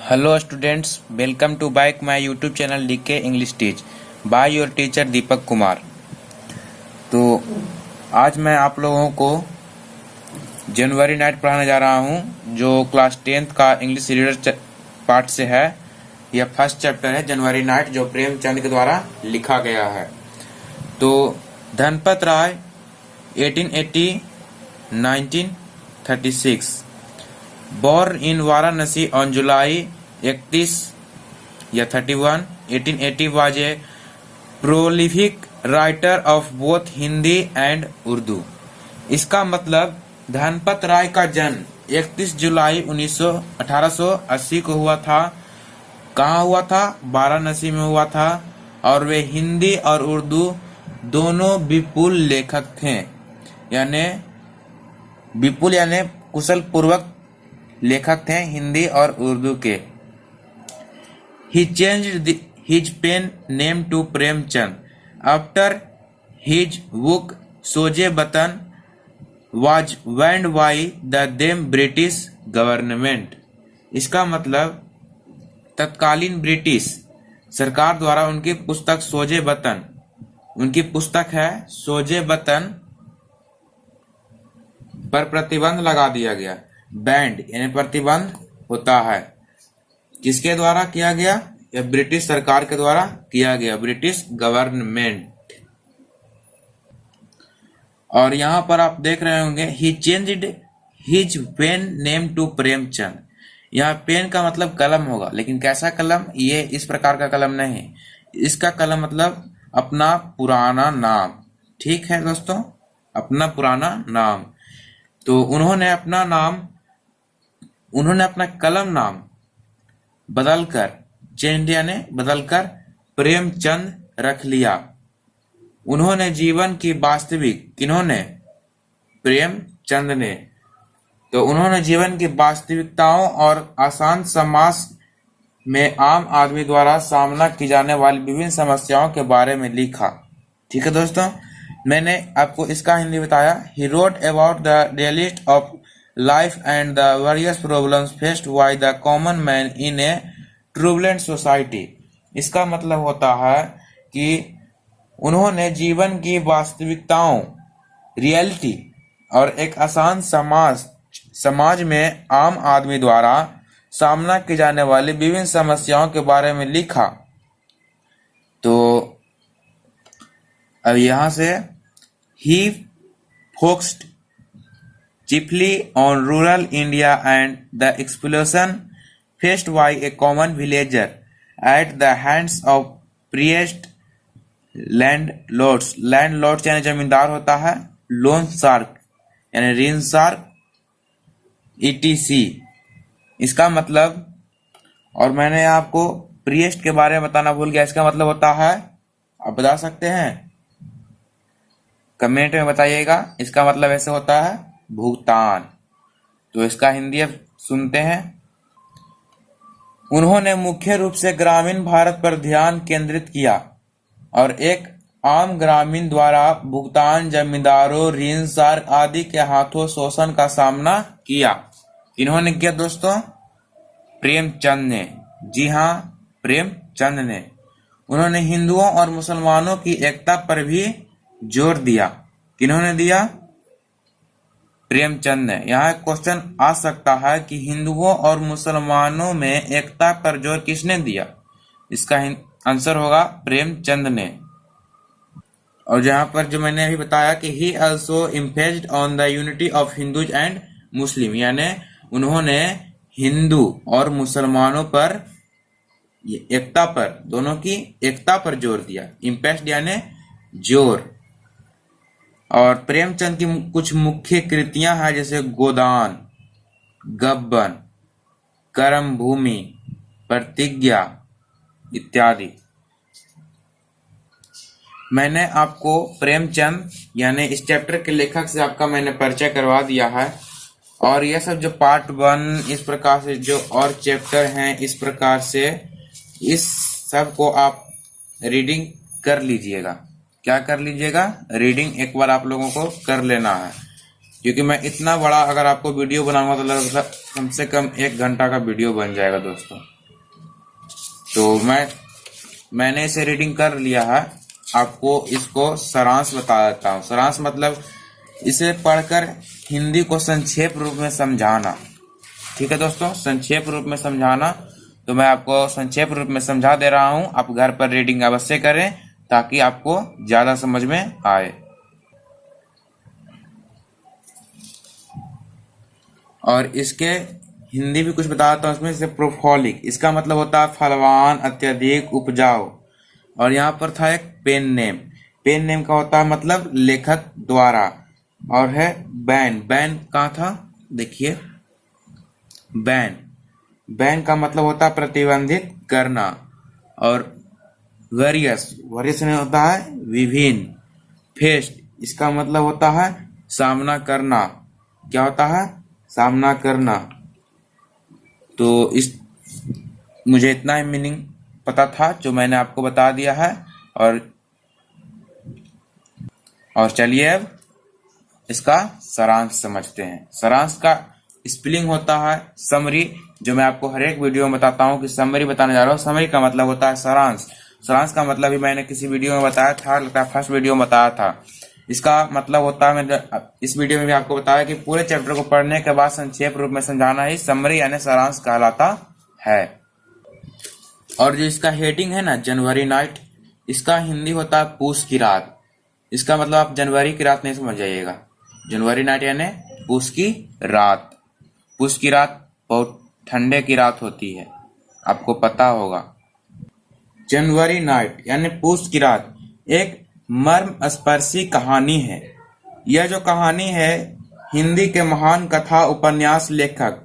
Hello students, welcome to back my YouTube channel DK English teach by your teacher Deepak Kumar. तो आज मैं आप लोगों को जनवरी नाइट पढ़ाने जा रहा हूं, जो क्लास 10th का इंग्लिश रीडर पार्ट से है। यह फर्स्ट चैप्टर है जनवरी नाइट, जो प्रेमचंद के द्वारा लिखा गया है। तो धनपत राय 1880-1936 born in Varanasi on July 31 या 31, 1880 was a prolific writer of both Hindi and Urdu. इसका मतलब धनपत राय का जन्म 31 जुलाई 1880 को हुआ था। कहाँ हुआ था? वाराणसी में हुआ था। और वे हिंदी और उर्दू दोनों विपुल लेखक थे, यानी विपुल यानी कुशल पूर्वक लेखक थे हिंदी और उर्दू के। He changed his pen name to Premchand after his book सोजे बतन was banned by the then British government। इसका मतलब तत्कालीन ब्रिटिश सरकार द्वारा उनकी पुस्तक सोजे बतन, उनकी पुस्तक है सोजे बतन पर प्रतिबंध लगा दिया गया। बैंड यानी प्रतिबंध होता है। किसके द्वारा किया गया? यह ब्रिटिश सरकार के द्वारा किया गया, ब्रिटिश गवर्नमेंट। और यहाँ पर आप देख रहे होंगे he changed his pen name to Premchand. यहाँ पेन का मतलब कलम होगा, लेकिन कैसा कलम? ये इस प्रकार का कलम नहीं, इसका कलम मतलब अपना पुराना नाम। ठीक है दोस्तों, अपना पुराना नाम। तो उन्होंने अपना कलम नाम बदलकर, चेंज यानी बदलकर, प्रेमचंद रख लिया। उन्होंने जीवन की वास्तविक, किन्होंने? प्रेमचंद ने। तो उन्होंने जीवन की वास्तविकताओं और आसान समाज में आम आदमी द्वारा सामना की जाने वाली विभिन्न समस्याओं के बारे में लिखा। ठीक है दोस्तों, मैंने आपको इसका हिंदी बताया। He wrote about the realist of life and the various problems faced by the common man in a turbulent society. इसका मतलब होता है कि उन्होंने जीवन की वास्तविकताओं, रियलिटी, और एक आसान समाज में आम आदमी द्वारा सामना की जाने वाली विभिन्न समस्याओं के बारे में लिखा। तो अब यहां से he focused chiefly on rural India and the exploitation faced by a common villager at the hands of priest landlords। landlords यानी जमींदार होता है, लोन शार्क यानी ऋण शार्क, etc। इसका मतलब, और मैंने आपको प्रिएस्ट के बारे में बताना भूल गया, इसका मतलब होता है, आप बता सकते हैं? कमेंट में बताइएगा। इसका मतलब ऐसे होता है भुगतान। तो इसका हिंदी अब सुनते हैं। उन्होंने मुख्य रूप से ग्रामीण भारत पर ध्यान केंद्रित किया और एक आम ग्रामीण द्वारा भुगतान, जमींदारों, ऋण शार्क आदि के हाथों शोषण का सामना किया। इन्होंने किया दोस्तों? प्रेमचंद ने। जी हाँ, प्रेमचंद ने। उन्होंने हिंदुओं और मुसलमानों की एकता पर भी जोर दिया। किन्होंने दिया? प्रेमचंद ने। यहाँ एक क्वेश्चन आ सकता है कि हिंदुओं और मुसलमानों में एकता पर जोर किसने दिया? इसका आंसर होगा प्रेमचंद ने। और जहां पर जो मैंने अभी बताया कि he also emphasised on the unity of Hindus and Muslim, यानी उन्होंने हिंदू और मुसलमानों पर एकता पर, दोनों की एकता पर जोर दिया। इम्पेस्ट यानी जोर। और प्रेमचंद की कुछ मुख्य कृतियां हैं, जैसे गोदान, गब्बन, कर्म भूमि, प्रतिज्ञा इत्यादि। मैंने आपको प्रेमचंद यानी इस चैप्टर के लेखक से आपका मैंने परिचय करवा दिया है। और यह सब जो पार्ट 1, इस प्रकार से जो और चैप्टर हैं, इस प्रकार से इस सब को आप रीडिंग कर लीजिएगा। क्या कर लीजिएगा? रीडिंग एक बार आप लोगों को कर लेना है, क्योंकि मैं इतना बड़ा अगर आपको वीडियो बनाऊंगा तो लगभग कम से कम 1 घंटा का वीडियो बन जाएगा दोस्तों। तो मैंने इसे रीडिंग कर लिया है। आपको इसको सारांश बता देता हूँ। सारांश मतलब इसे पढ़कर हिंदी को संक्षेप रूप में समझाना। ठीक है दोस्तों, संक्षेप रूप में समझाना। तो मैं आपको संक्षेप रूप में समझा दे रहा हूँ। आप घर पर रीडिंग अवश्य करें ताकि आपको ज्यादा समझ में आए। और इसके हिंदी भी कुछ बताता हूँ इसमें। जैसे प्रोफोलिक, इसका मतलब होता है फलवान, अत्यधिक, उपजाऊ। और यहाँ पर था एक पेन नेम। पेन नेम का होता है मतलब लेखक द्वारा। और है बैन। बैन कहाँ था, देखिए बैन। बैन का मतलब होता है प्रतिबंधित करना। और वेरियस, वेरियस में होता है विभिन्न। फेस्ट, इसका मतलब होता है सामना करना। क्या होता है, सामना करना। तो इस मुझे इतना ही मीनिंग पता था जो मैंने आपको बता दिया है। और चलिए अब इसका सारांश समझते हैं। सारांश का स्पेलिंग होता है समरी, जो मैं आपको हर एक वीडियो में बताता हूँ कि समरी बताने जा रहा हूँ। समरी का मतलब होता है सारांश। सारांश का मतलब भी मैंने किसी वीडियो में बताया था, लगता है फर्स्ट वीडियो में बताया था। इसका मतलब होता है, मैंने इस वीडियो में भी आपको बताया कि पूरे चैप्टर को पढ़ने के बाद संक्षेप रूप में समझाना ही समरी यानी सारांश कहलाता है। और जो इसका हेडिंग है ना, जनवरी नाइट, इसका हिंदी होता है पूस की रात। इसका मतलब आप जनवरी की रात नहीं समझ जाइएगा। जनवरी नाइट यानी पूस की रात। पूस की रात बहुत ठंडे की रात होती है, आपको पता होगा। जनवरी नाइट यानी पूस की रात एक मर्म स्पर्शी कहानी है। यह जो कहानी है हिंदी के महान कथा उपन्यास लेखक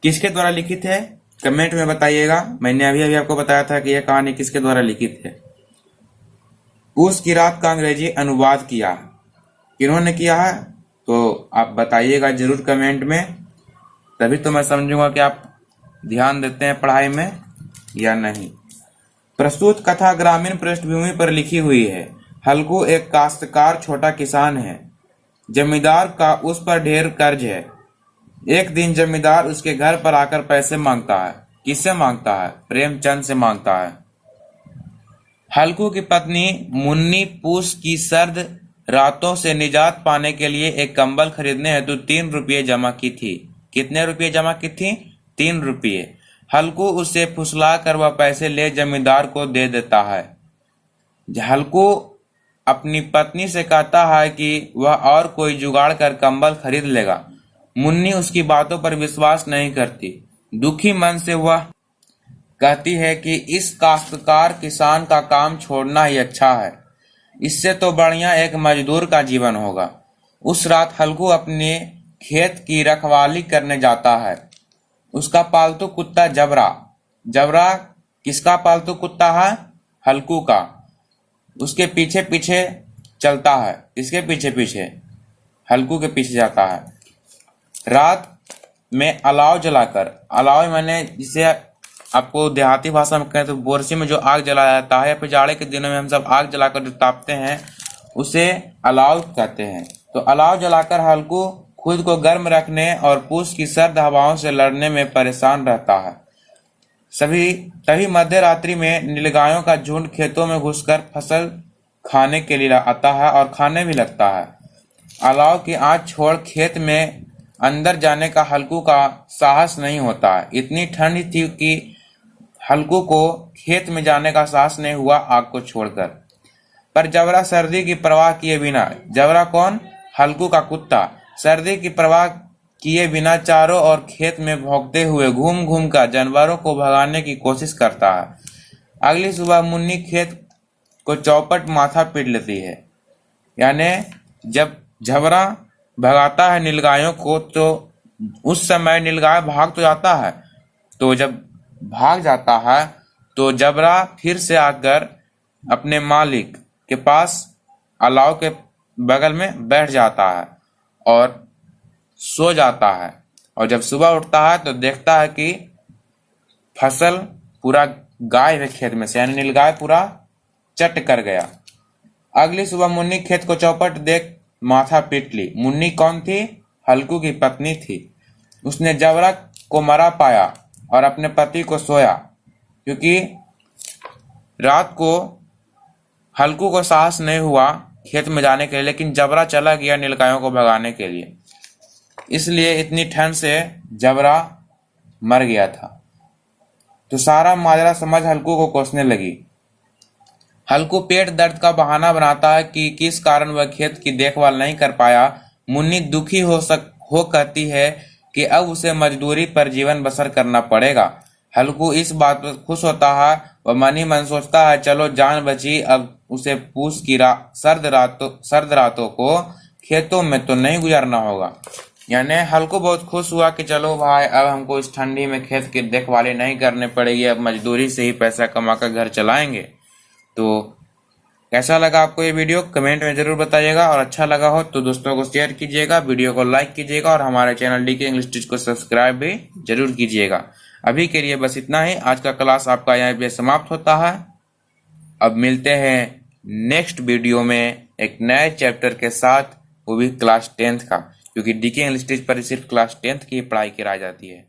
किसके द्वारा लिखित है, कमेंट में बताइएगा। मैंने अभी अभी आपको बताया था कि यह कहानी किसके द्वारा लिखित है। पूस की रात का अंग्रेजी अनुवाद किया, किन्होंने किया है तो आप बताइएगा जरूर कमेंट में। तभी तो मैं समझूंगा कि आप ध्यान देते हैं पढ़ाई में या नहीं। प्रस्तुत कथा ग्रामीण पृष्ठभूमि पर लिखी हुई है। हल्कू एक काश्तकार छोटा किसान है। जमींदार का उस पर ढेर कर्ज है। एक दिन जमींदार उसके घर पर आकर पैसे मांगता है। किससे मांगता है, प्रेमचंद से मांगता है। हल्कू की पत्नी मुन्नी पूस की सर्द रातों से निजात पाने के लिए एक कंबल खरीदने हेतु 3 रुपये जमा की थी। कितने रुपये जमा की थी, 3 रुपये। हल्कू उसे फुसला कर वह पैसे ले जमींदार को दे देता है। हल्कू अपनी पत्नी से कहता है कि वह और कोई जुगाड़ कर कंबल खरीद लेगा। मुन्नी उसकी बातों पर विश्वास नहीं करती। दुखी मन से वह कहती है कि इस काश्तकार किसान का काम छोड़ना ही अच्छा है, इससे तो बढ़िया एक मजदूर का जीवन होगा। उस रात हल्कू अपने खेत की रखवाली करने जाता है। उसका पालतू कुत्ता जबरा। जबरा किसका पालतू कुत्ता है, हल्कू का। उसके पीछे पीछे चलता है। इसके पीछे पीछे, हल्कू के पीछे जाता है। रात में अलाव जलाकर, अलाव मैंने जिसे आपको देहाती भाषा में कहें तो बोरसी में जो आग जलाया जाता है, या फिर जाड़े के दिनों में हम सब आग जलाकर जो तापते हैं उसे अलाव कहते हैं। तो अलाव जलाकर हल्कू खुद को गर्म रखने और पूस की सर्द हवाओं से लड़ने में परेशान रहता है। तभी मध्य रात्रि में नीलगायों का झुंड खेतों में घुसकर फसल खाने के लिए आता है और खाने भी लगता है। अलाव की आंच छोड़ खेत में अंदर जाने का हल्कू का साहस नहीं होता है। इतनी ठंड थी कि हल्कू को खेत में जाने का साहस नहीं हुआ आग को छोड़कर। पर जबरा सर्दी की परवाह किए बिना, जबरा कौन, हल्कू का कुत्ता, सर्दी की परवाह किए बिना चारों ओर खेत में भौंकते हुए घूम घूम कर जानवरों को भगाने की कोशिश करता है। अगली सुबह मुन्नी खेत को चौपट माथा पीट लेती है। यानी जब जबरा भगाता है नीलगायों को तो उस समय नीलगाय भाग तो जाता है, तो जब भाग जाता है तो जबरा फिर से आकर अपने मालिक के पास अलाव के बगल में बैठ जाता है और सो जाता है। और जब सुबह उठता है तो देखता है कि फसल पूरा गायब है खेत में से, यानी नीलगाय पूरा चट कर गया। अगली सुबह मुन्नी खेत को चौपट देख माथा पीट ली। मुन्नी कौन थी, हल्कू की पत्नी थी। उसने जबरा को मरा पाया और अपने पति को सोया क्योंकि रात को हल्कू को साहस नहीं हुआ खेत में जाने के लिए, लेकिन जबरा चला गया नीलगायों को भगाने के लिए। इसलिए इतनी ठंड से जबरा मर गया था। तो सारा माजरा समझ हल्कू को कोसने लगी। हल्कू पेट दर्द का बहाना बनाता है कि किस कारण वह खेत की देखभाल नहीं कर पाया। मुन्नी दुखी हो कहती है कि अब उसे मजदूरी पर जीवन बसर करना पड़ेगा। हल्कू इस बात पर खुश होता है। वह मन ही मन सोचता है, चलो जान बची। अब उसे पूस की सर्द रातों को खेतों में तो नहीं गुजारना होगा। यानी हल्कू बहुत खुश हुआ कि चलो भाई, अब हमको इस ठंडी में खेत की देखभाली नहीं करनी पड़ेगी, अब मजदूरी से ही पैसा कमाकर घर चलाएंगे। तो कैसा लगा आपको ये वीडियो कमेंट में जरूर बताइएगा, और अच्छा लगा हो तो दोस्तों को शेयर कीजिएगा, वीडियो को लाइक कीजिएगा, और हमारे चैनल डीके इंग्लिश टीच को सब्सक्राइब भी जरूर कीजिएगा। अभी के लिए बस इतना ही। आज का क्लास आपका यहाँ पे समाप्त होता है। अब मिलते हैं नेक्स्ट वीडियो में एक नए चैप्टर के साथ, वो भी क्लास 10th का, क्योंकि डीके इंग्लिश टीच पर सिर्फ क्लास 10th की पढ़ाई कराई जाती है।